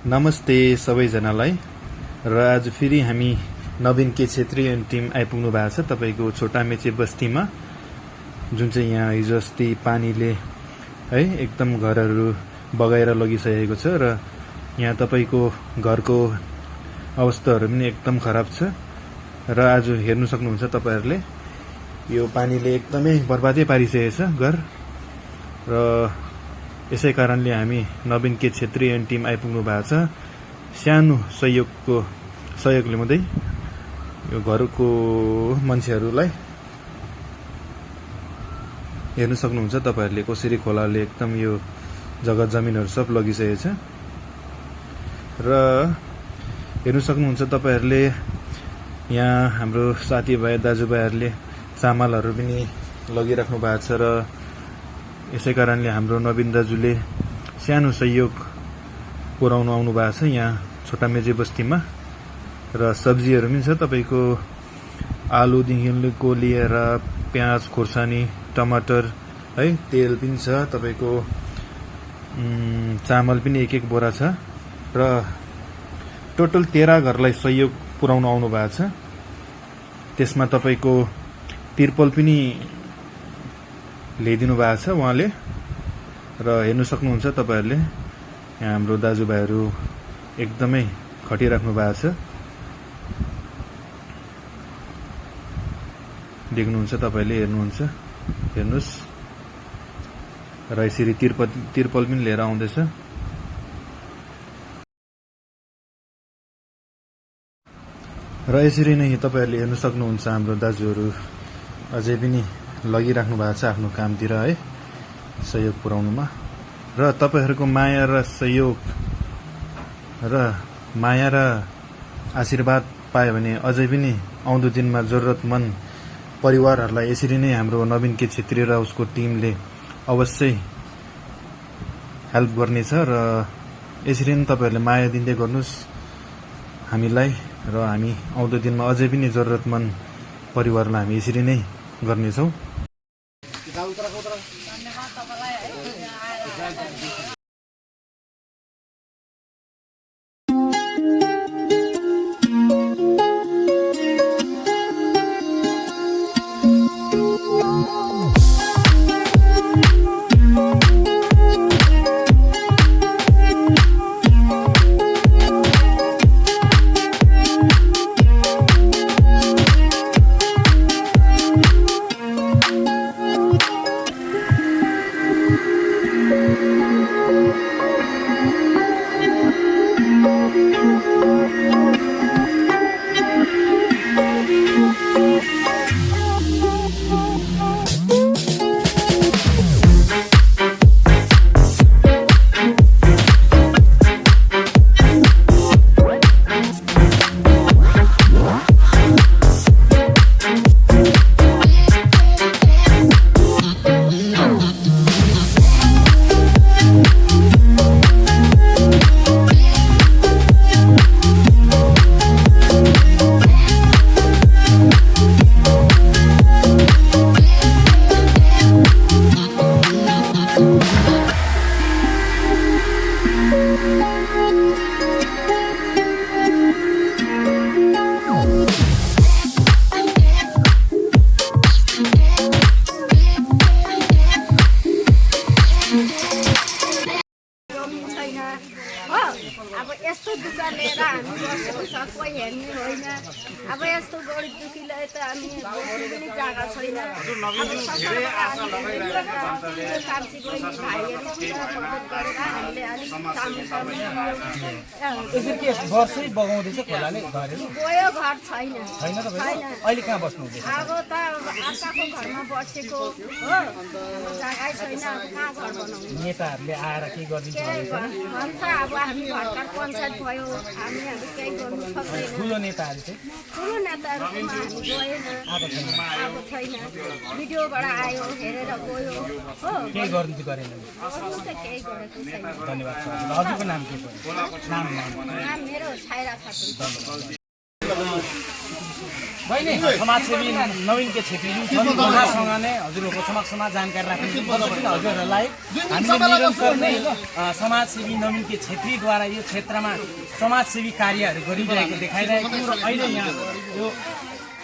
नमस्ते सबैजनालाई र आज फेरि हामी नवीन के छेत्री एन्ड टिम आइपुग्नु भएको छ तपाईको छोटा मेचे बस्तीमा जुन चाहिँ यहाँ हिजो अस्ति पानीले है एकदम घरहरू बगाएर लगिसकेको छ र यहाँ तपाईको घरको अवस्थाहरू पनि एकदम खराब छ र आज हेर्नु सक्नुहुन्छ तपाईहरुले यो पानीले एकदमै बर्बादै पारिसकेको छ घर र यसै कारणले हामी नवीन के छेत्री एन्ड टिम आइपुग्नु भएको छ सानो सहयोगले हुँदै यो घरको मान्छेहरूलाई हेर्नु सक्नुहुन्छ तपाईहरुले कसरी खोलाले एकदम यो जग्गा जमिनहरू सब लगिसकेको छ र हेर्नु सक्नुहुन्छ तपाईहरुले यहाँ हाम्रो साथीभाइ दाजुभाइहरूले चामलहरू पनि लगिराख्नु भएको छ र यसै कारणले हाम्रो नवीन दाजुले सानो सहयोग पुर्याउनु आउनु भएको छ यहाँ छोटा मेचे बस्तीमा र सब्जीहरू पनि छ तपाईको आलुदेखि लिएर प्याज खोर्सानी टमाटर है तेल पनि छ तपाईको चामल पनि एक बोरा छ र टोटल 13 घरलाई सहयोग पुर्याउनु आउनु भएको छ त्यसमा तपाईको तिरपल पनि ल्याइदिनु भएको छ उहाँले र हेर्नु सक्नुहुन्छ तपाईहरुले यहाँ हाम्रो दाजुभाइहरू एकदमै खटिराख्नु भएको छ देख्नुहुन्छ तपाईले हेर्नुस् र यसरी तिरपल पनि लिएर आउँदैछ र यसरी नै तपाईहरुले हेर्नु सक्नुहुन्छ हाम्रो दाजुहरू अझै पनि लगिराख्नु भएको छ आफ्नो कामतिर है सहयोग पुर्याउनुमा र तपाईहरुको माया र सहयोग र माया र आशीर्वाद पाए भने अझै पनि आउँदो दिनमा जरुरतमन्द परिवारहरूलाई यसरी नै हाम्रो नवीन के छेत्री र उसको टिमले अवश्य हेल्प गर्नेछ र यसरी नै तपाईहरुले माया दिँदै गर्नुस् हामीलाई र हामी आउँदो दिनमा अझै पनि जरुरतमन्द परिवारलाई हामी यसरी नै गर्नेछौं अब यस्तो दुःख लिएर हामी बसेको छ कोही हेर्ने होइन अब यस्तो गरिब दुखीलाई त हामी बस्नु पनि जग्गा छैन कान्छी बहिनी भाइहरू मद्दत गरेर हामीले अलिक वर्षै बगाउँदैछ खोलाले घरहरू गयो घर छैन अहिले कहाँ बस्नुहुन्छ अब त अर्काको घरमा बसेको हो जग्गै छैन अब कहाँ घर बनाउनु नेताहरूले आएर के गरिदिन्छ भन्छ अब हामी भर्खर पञ्चायत भयो हामीहरू केही गर्नु सक्दैन ठुलो नेताहरू चाहिँ ठुलो नेताहरूकोमा हामी गएन आएको छैन भिडियोबाट आयो हेरेर गयो हो केही गर्नु चाहिँ गरेन अरू त केही गरेको छैन धन्यवाद छ हजुरको नाम के पर्यो नाम मेरो छाइरा खातुन बहिनी समाजसेवी नवीन के छेत्रीज्यू छन् उहाँसँग नै हजुरहरूको समक्षमा जानकारी राख्नु हजुरहरूलाई हामीले निरन्तर नै समाजसेवी नवीन के छेत्रीद्वारा यो क्षेत्रमा समाजसेवी कार्यहरू गरिरहेको देखाइरहेको र अहिले यहाँ यो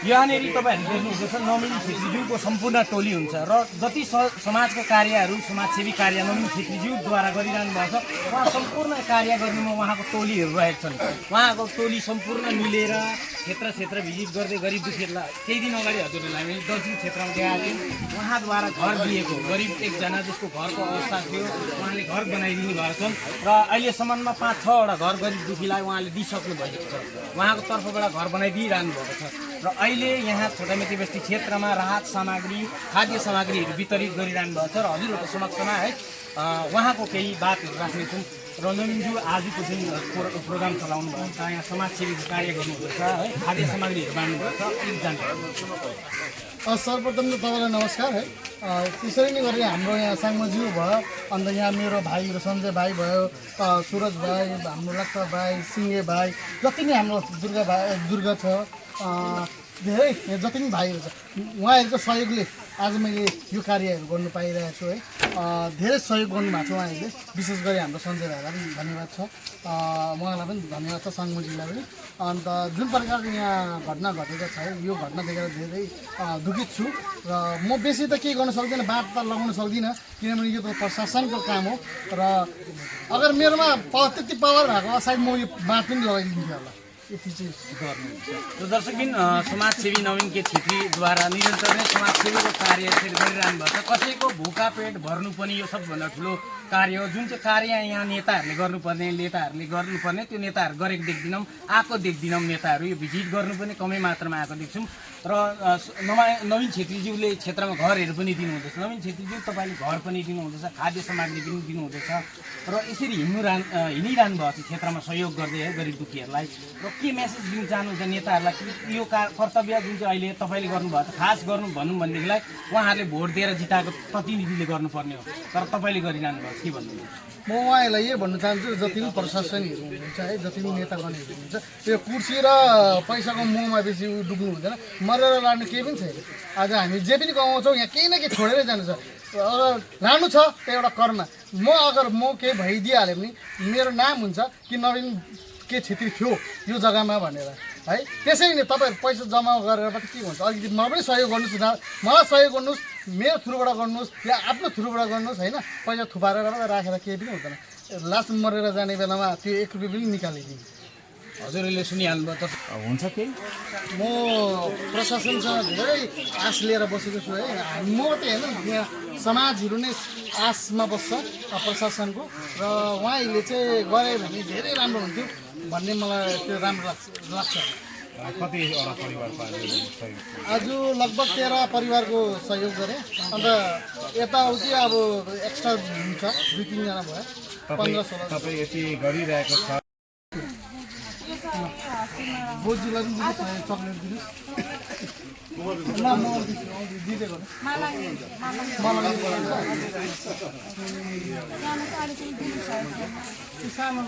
यहाँनिर तपाईँहरू देख्नुहुँदैछ नवीन छेत्रीज्यूको सम्पूर्ण टोली हुन्छ र जति समाजका कार्यहरू समाजसेवी कार्य नवीन छेत्रीज्यूद्वारा गरिरहनु भएको छ उहाँ सम्पूर्ण कार्य गर्नुमा उहाँको टोलीहरू रहेका छन् उहाँको टोली सम्पूर्ण मिलेर क्षेत्र भिजिट गर्दै गरिब दुखीहरूलाई केही दिन अगाडि हजुरहरूलाई हामीले दक्षिण क्षेत्रमा देखाएको थियौँ उहाँद्वारा घर दिएको गरिब एकजना जसको घरको अवस्था थियो उहाँले घर बनाइदिनु भएको छन् र अहिलेसम्ममा 5-6वटा घर गरिब दुखीलाई उहाँले दिइसक्नु भएको छ उहाँको तर्फबाट घर बनाइदिइरहनु भएको छ र अहिले यहाँ छोटा मेची बस्ती क्षेत्रमा राहत सामग्री खाद्य सामग्रीहरू वितरित गरिरहनु भएको छ र हजुरहरूको समक्षमा है उहाँको केही बातहरू राख्नेछौँ र नवीनज्यू आजको जुन प्रोग्राम चलाउनु भएको छ यहाँ समाजसेवीको कार्य गर्नुहुँदैछ है खाद्य सामग्रीहरू बाँड्नुभएको छ एक जानकारी सर्वप्रथम त तपाईँलाई नमस्कार है त्यसरी नै गरेर हाम्रो यहाँ साङ्माज्यू भयो अन्त यहाँ मेरो भाइ सञ्जय भाइ भयो सुरज भाइ हाम्रो लक्ष्य भाइ सिङ्गे भाइ जति नै हाम्रो दुर्गा छ धेरै जति पनि भाइहरू छ उहाँहरूको सहयोगले आज मैले यो कार्यहरू गर्नु पाइरहेको छु है धेरै सहयोग गर्नुभएको छ उहाँहरूले विशेष गरी हाम्रो सञ्जय भाइलाई पनि धन्यवाद छ उहाँलाई पनि धन्यवाद छ साङ्माज्यूलाई पनि अन्त जुन प्रकारको यहाँ घटना घटेको छ है यो घटना देखेर धेरै दुखित छु र म बेसी त केही गर्न सक्दिनँ बात त लगाउन सक्दिनँ किनभने यो त प्रशासनको काम हो र अगर मेरोमा त्यति पावर भएको सायद म यो बात पनि लगाइदिन्थेँ होला यति चाहिँ गर्नुहुन्छ र दर्शकबिन समाजसेवी नवीन के छेत्रीद्वारा निरन्तर नै समाजसेवीको कार्य गरिरहनु भएको छ कसैको भोका पेट भर्नु पनि यो सबभन्दा ठुलो कार्य हो जुन चाहिँ कार्य यहाँ नेताहरूले गर्नुपर्ने त्यो नेताहरू गरेको देख्दैनौँ आएको देख्दैनौँ नेताहरू यो भिजिट गर्नु पनि कमै मात्रामा आएको देख्छौँ र नवीन छेत्रीज्यूले क्षेत्रमा घरहरू पनि दिनुहुँदैछ नवीन छेत्रीज्यू तपाईँले घर पनि दिनुहुँदैछ खाद्य सामग्री पनि दिनुहुँदैछ र यसरी हिँडिरहनु भएको छ क्षेत्रमा सहयोग गर्दै है गरिब दुखीहरूलाई र के मेसेज दिन चाहनुहुन्छ नेताहरूलाई कि यो कर्तव्य जुन चाहिँ अहिले तपाईँले गर्नुभएको छ खास गर्नु भनौँ भनेदेखिलाई उहाँहरूले भोट दिएर जिताएको प्रतिनिधिले गर्नुपर्ने हो तर तपाईँले गरिरहनु भएको छ के भन्नुहुन्छ म उहाँहरूलाई यो भन्न चाहन्छु जति पनि प्रशासनहरू हुनुहुन्छ है जति पनि नेतागणहरू हुनुहुन्छ यो कुर्सी र पैसाको मोहमा बेसी डुब्नु हुँदैन मरेर लानु केही पनि छैन आज हामी जे पनि कमाउँछौँ यहाँ केही न केही छोडेरै जानु छ अगर लानु छ त्यो एउटा कर्म अगर म केही भइदिइहाल्यो भने मेरो नाम हुन्छ कि नवीन के छेत्री थियो यो जग्गामा भनेर है त्यसरी नै तपाईँहरू पैसा जम्मा गरेर मात्रै के हुन्छ अलिकति मलाई पनि सहयोग गर्नुहोस् न मलाई सहयोग गर्नुहोस् मेरो थ्रुबाट गर्नुहोस् या आफ्नो थ्रुबाट गर्नुहोस् होइन पैसा थुपारेर मात्रै राखेर केही पनि हुँदैन लास्ट मरेर जाने बेलामा त्यो 1 रुपियाँ पनि निकालिदिनु हजुरहरूले सुनिहाल्नुभयो त हुन्छ केही म प्रशासनसँग धेरै आश लिएर बसेको छु है म त हेर्नु यहाँ समाजहरू नै आशमा बस्छ प्रशासनको र उहाँहरूले चाहिँ गरे भने धेरै राम्रो हुन्थ्यो भन्ने मलाई त्यो राम्रो लाग्छ कतिवटा परिवारको आज लगभग 13 परिवारको सहयोग गरे अन्त यताउति अब एक्स्ट्रा हुन्छ 2-3 जना भयो 15-16 तपाईँ यति गरिरहेको छ बोजूलाई पनि दिनुहोस् चक्लेट दिनुहोस् ल म दिँदै गर्नु सानो